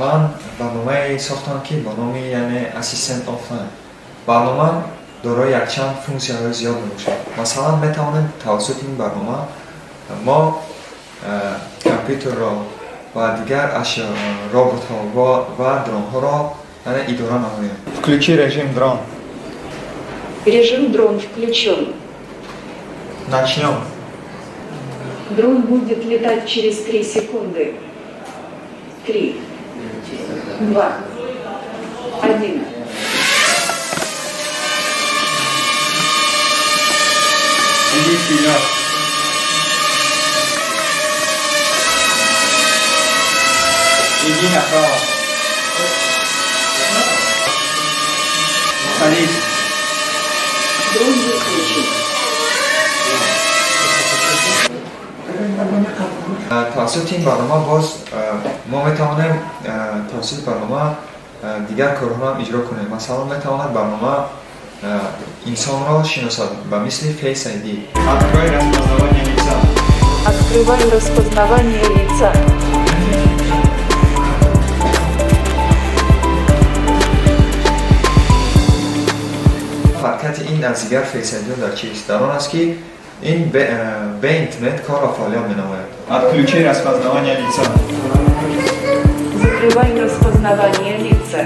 ман барномае сохтам ки бо номи яъне Assistant of Time. Барнома дорои якчанд функсияҳои зиёд мебошад. Масалан, метавонем тавассути ин барнома мо компютерро ва дигар роботҳо ва дронҳоро идора намоем. Включи режим дрон. Режим дрон включен. Начнем. Дрон будет летать через 3 секунды. 3, 2, 1. Иди вперед. Иди направо. Садись. Дрон выключен. тавассути ин барнома боз мо метавонем тавассути барнома дигар корҳоро ҳам иҷро кунем. Масалан, метавонад барнома инсонро шиносад ба мисли Face ID. Открой распознавание лица. Открывай распознавание лица. фарқияти ин аз дигар Face ID дар чист? Дар он аст ки ин бе интернет корро фаъолият менамояд. Отключи распознавание лица. Закрывай распознавание лица.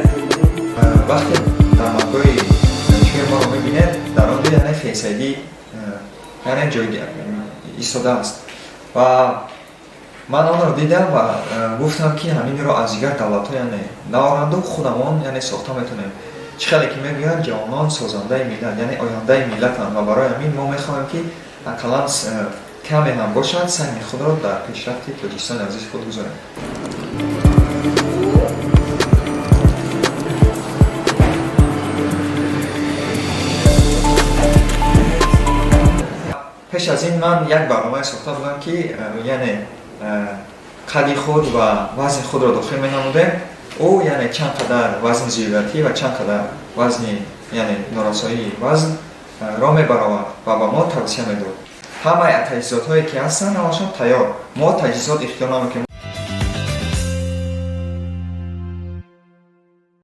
вақте дар мақои ҷойи моро мебинед, дар он ҷо яъне Face ID яъне ҷойи истодааст. ва ман онро дидам ва гуфтам ки ҳаминро аз дигар давлатҳо яъне наваранду худамон яъне сохта метавонем. чӣ хеле ки мегӯянд ҷавонон созандаи миллат, яъне ояндаи миллатанд ва барои ҳамин мо мехоҳем ки акаллан каме ҳам бошад саҳми худро дар пешрафти Тоҷикистони азизи худ гузорем. пеш аз ин ман як барномае сохта будам ки яъне қадди худ ва вазни худро дохил менамудем. ӯ яъне чанд қадар вазни зиёдатӣ ва чанд қадар вазни яъне норасоии вазн ро мебаровард ва ба мо тавсия медод. ҳамаи таҷҳизотҳое ки ҳастанд ҳамашон тайёр. Мо таҷҳизот ихтиёр намекунем.